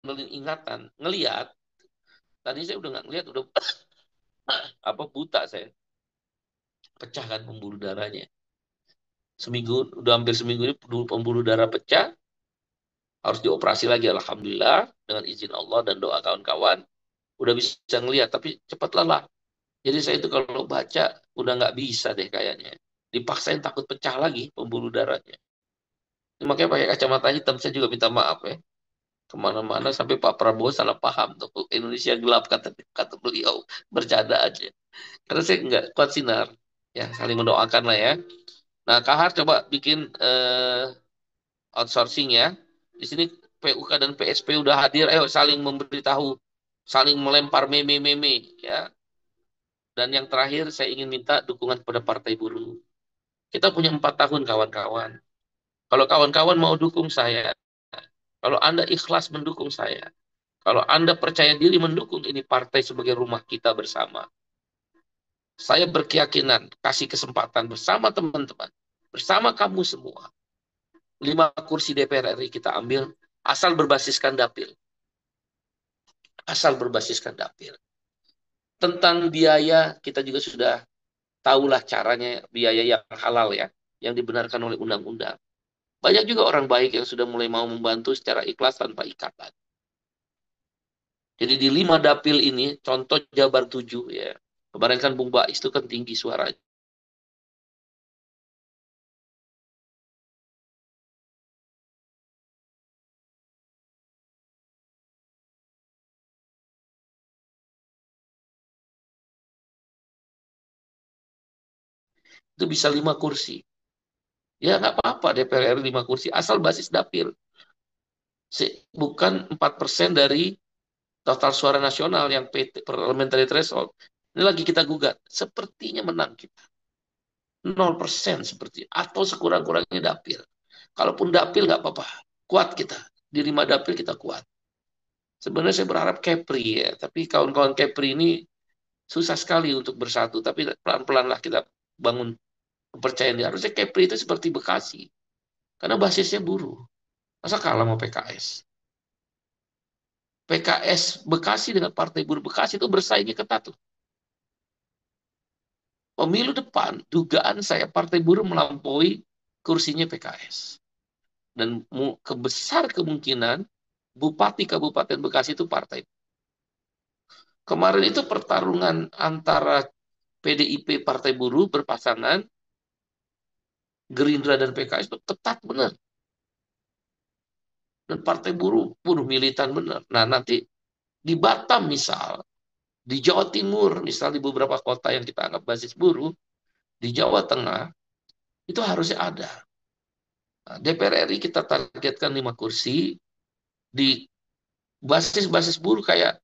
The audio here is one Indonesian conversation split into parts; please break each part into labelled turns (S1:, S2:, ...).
S1: ingatan, ngelihat. Tadi saya udah nggak ngelihat, udah apa buta saya, pecahkan pembuluh darahnya. Seminggu, udah hampir seminggu ini pembuluh darah pecah, harus dioperasi lagi. Alhamdulillah dengan izin Allah dan doa kawan-kawan udah bisa ngelihat, tapi cepat lelah. Jadi saya itu kalau baca udah nggak bisa deh kayaknya. Dipaksain takut pecah lagi pembuluh darahnya. Makanya pakai kacamata hitam, saya juga minta maaf ya. Kemana-mana sampai Pak Prabowo salah paham tuh. Indonesia gelap kata kata beliau, bercanda aja. Karena saya nggak kuat sinar. Ya, saling mendoakan lah ya. Nah, Kahar coba bikin outsourcing ya. Di sini PUK dan PSP udah hadir. Ayo saling memberitahu, saling melempar meme-meme ya. Dan yang terakhir saya ingin minta dukungan kepada Partai Buruh. Kita punya 4 tahun kawan-kawan. Kalau kawan-kawan mau dukung saya, kalau Anda ikhlas mendukung saya, kalau Anda percaya diri mendukung ini partai sebagai rumah kita bersama, saya berkeyakinan kasih kesempatan bersama teman-teman, bersama kamu semua. 5 kursi DPR RI kita ambil, asal berbasiskan dapil. Asal berbasiskan dapil. Tentang biaya, kita juga sudah tahulah caranya, biaya yang halal ya, yang dibenarkan oleh undang-undang. Banyak juga orang baik yang sudah mulai mau membantu secara ikhlas tanpa ikatan. Jadi di 5 dapil ini, contoh Jabar 7 ya. Kemarin kan Bung Bais itu kan tinggi suaranya. Itu bisa 5 kursi. Ya nggak apa-apa DPR RI 5 kursi, asal basis dapil. Bukan 4% dari total suara nasional yang parliamentary threshold. Ini lagi kita gugat. Sepertinya menang kita. 0% seperti. Atau sekurang-kurangnya dapil. Kalaupun dapil nggak apa-apa. Kuat kita. Di 5 dapil kita kuat. Sebenarnya saya berharap Kepri ya. Tapi kawan-kawan Kepri ini susah sekali untuk bersatu. Tapi pelan-pelan lah kita bangun kepercayaan dia. Harusnya Kepri itu seperti Bekasi. Karena basisnya buruh. Masa kalah mau PKS? PKS Bekasi dengan Partai Buruh Bekasi itu bersaingnya ketat tuh. Pemilu depan, dugaan saya Partai Buruh melampaui kursinya PKS. Dan kebesar kemungkinan Bupati Kabupaten Bekasi itu partai. Kemarin itu pertarungan antara PDIP Partai Buruh berpasangan, Gerindra dan PKS itu ketat benar. Dan Partai Buruh, buruh militan benar. Nah nanti di Batam misal, di Jawa Timur misal di beberapa kota yang kita anggap basis buruh, di Jawa Tengah, itu harusnya ada. Nah, DPR RI kita targetkan 5 kursi, di basis-basis buruh kayak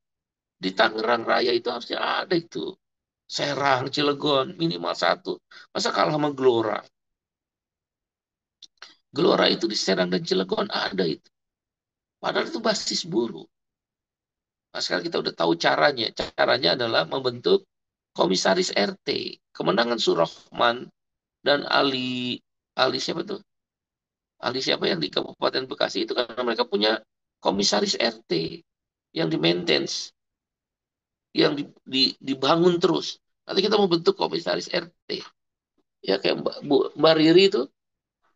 S1: di Tangerang Raya itu harusnya ada itu. Serang, Cilegon, minimal 1. Masa kalah sama Gelora? Gelora itu di Serang dan Cilegon ada itu. Padahal itu basis buruh. Nah, sekarang kita udah tahu caranya. Caranya adalah membentuk komisaris RT. Kemenangan Surahman dan Ali siapa tuh? Ali siapa yang di Kabupaten Bekasi itu karena mereka punya komisaris RT yang di maintenance, yang dibangun terus. Nanti kita mau bentuk komisaris RT. Ya kayak Mbak Riri itu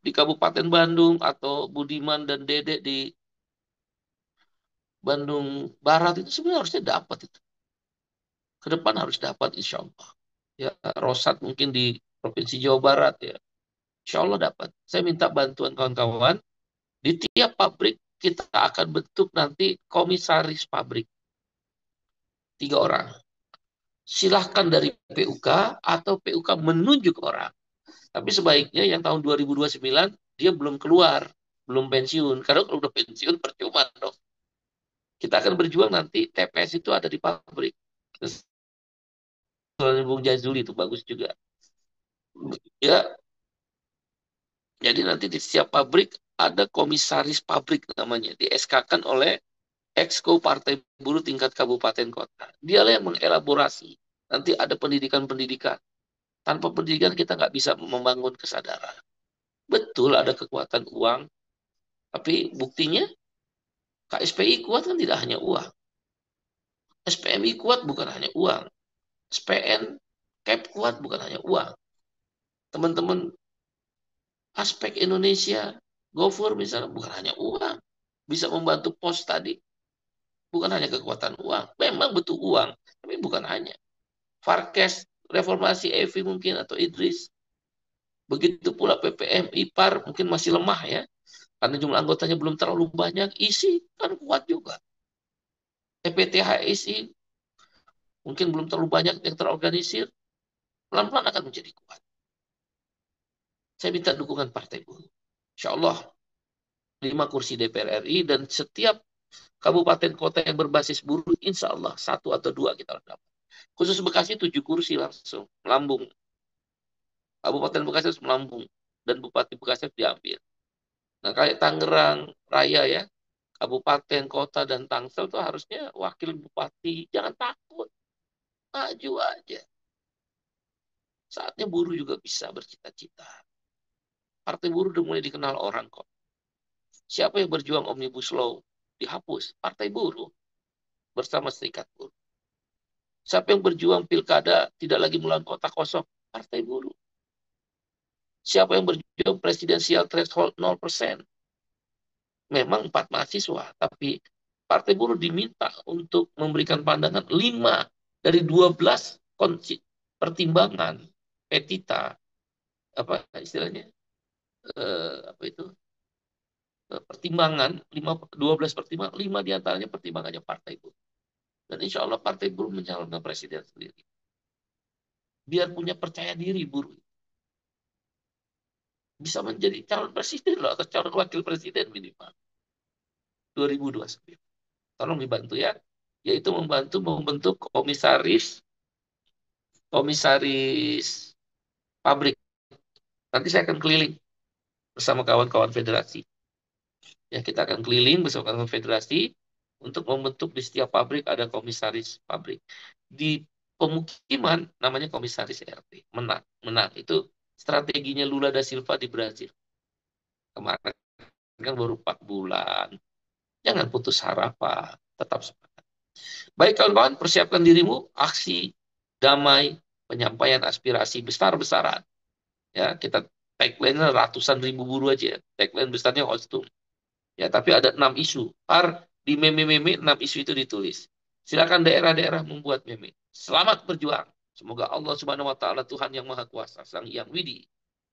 S1: di Kabupaten Bandung atau Budiman dan Dede di Bandung Barat itu sebenarnya harusnya dapat itu. Ke depan harus dapat insya Allah. Ya, Rosat mungkin di Provinsi Jawa Barat ya. Insya Allah dapat. Saya minta bantuan kawan-kawan. Di tiap pabrik kita akan bentuk nanti komisaris pabrik. 3 orang. Silahkan dari PUK atau PUK menunjuk orang. Tapi sebaiknya yang tahun 2029 dia belum keluar, belum pensiun. Karena kalau udah pensiun percuma dong. Kita akan berjuang nanti TPS itu ada di pabrik. Terus Bung Jazuli itu bagus juga. Ya, jadi nanti di setiap pabrik ada komisaris pabrik namanya, di SK-kan oleh Exco Partai Buruh tingkat kabupaten kota. Dialah yang mengelaborasi. Nanti ada pendidikan-pendidikan. Tanpa pendidikan kita nggak bisa membangun kesadaran. Betul ada kekuatan uang, tapi buktinya KSPI kuat kan tidak hanya uang. SPMI kuat bukan hanya uang. SPN, CAP kuat bukan hanya uang. Teman-teman aspek Indonesia, GoFor misalnya bukan hanya uang. Bisa membantu pos tadi, bukan hanya kekuatan uang. Memang butuh uang, tapi bukan hanya. Farkes, reformasi EVI mungkin atau Idris. Begitu pula PPM, IPAR mungkin masih lemah ya. Karena jumlah anggotanya belum terlalu banyak, isi kan kuat juga. EPTHSI mungkin belum terlalu banyak yang terorganisir, pelan-pelan akan menjadi kuat. Saya minta dukungan Partai Buruh. Insya Allah 5 kursi DPR RI dan setiap kabupaten kota yang berbasis buruh, insya Allah 1 atau 2 kita dapat. Khusus Bekasi 7 kursi langsung melambung. Kabupaten Bekasi harus melambung dan Bupati Bekasi harus diambil. Nah kayak Tangerang Raya ya, kabupaten, kota, dan Tangsel tuh harusnya wakil bupati. Jangan takut, maju aja. Saatnya buruh juga bisa bercita-cita. Partai buruh udah mulai dikenal orang kok. Siapa yang berjuang Omnibus Law dihapus? Partai buruh bersama serikat buruh. Siapa yang berjuang pilkada tidak lagi melawan kota kosong? Partai buruh. Siapa yang berjuang presidensial threshold 0%? Memang 4 mahasiswa, tapi Partai Buruh diminta untuk memberikan pandangan 5 dari 12 pertimbangan petita, apa istilahnya, apa itu, pertimbangan, 12 pertimbangan, 5 diantaranya pertimbangannya Partai Buruh. Dan insya Allah Partai Buruh mencalonkan presiden sendiri. Biar punya percaya diri buruh. Bisa menjadi calon presiden loh, atau calon wakil presiden minimal. 2029. Tolong dibantu ya. Yaitu membantu membentuk komisaris pabrik. Nanti saya akan keliling bersama kawan-kawan federasi. Ya, kita akan keliling bersama kawan federasi untuk membentuk di setiap pabrik ada komisaris pabrik. Di pemukiman namanya komisaris RT. Menang, menang. Itu strateginya Lula da Silva di Brazil. Kemarin kan baru 4 bulan. Jangan putus harapan, tetap semangat. Baik kawan-kawan, persiapkan dirimu, aksi damai, penyampaian aspirasi besar-besaran. Ya, kita tagline ratusan ribu buruh aja. Tagline besarnya kostum. Ya, tapi ada 6 isu. Di meme-meme 6 isu itu ditulis. Silakan daerah-daerah membuat meme. Selamat berjuang. Semoga Allah Subhanahu wa taala Tuhan yang Maha Kuasa, Sang Yang Widi,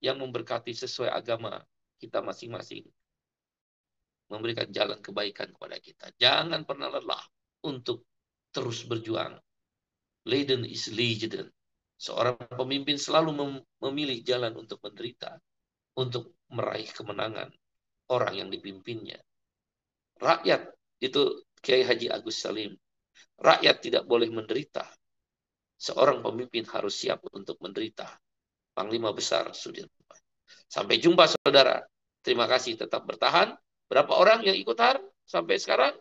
S1: yang memberkati sesuai agama kita masing-masing, memberikan jalan kebaikan kepada kita. Jangan pernah lelah untuk terus berjuang. Leiden is legend. Seorang pemimpin selalu memilih jalan untuk menderita, untuk meraih kemenangan orang yang dipimpinnya. Rakyat, itu Kiai Haji Agus Salim. Rakyat tidak boleh menderita. Seorang pemimpin harus siap untuk menderita. Panglima Besar Sudirman. Sampai jumpa saudara. Terima kasih, tetap bertahan. Berapa orang yang ikut Har sampai sekarang?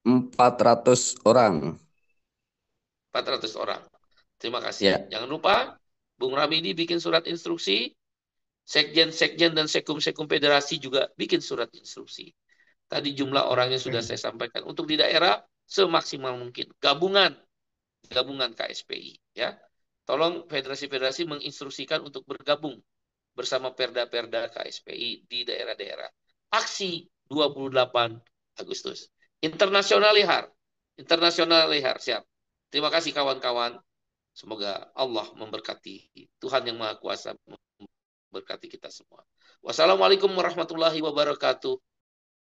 S2: 400 orang.
S1: 400 orang. Terima kasih.
S2: Ya.
S1: Jangan lupa, Bung Ramidi bikin surat instruksi. Sekjen-sekjen dan sekum-sekum federasi juga bikin surat instruksi. Tadi jumlah orangnya sudah saya sampaikan. Untuk di daerah, semaksimal mungkin. Gabungan KSPI. Ya. Tolong federasi-federasi menginstruksikan untuk bergabung bersama perda-perda KSPI di daerah-daerah. Aksi 28 Agustus. Internasional Lihar. Siap. Terima kasih kawan-kawan. Semoga Allah memberkati. Tuhan yang Maha Kuasa memberkati kita semua. Wassalamualaikum warahmatullahi wabarakatuh.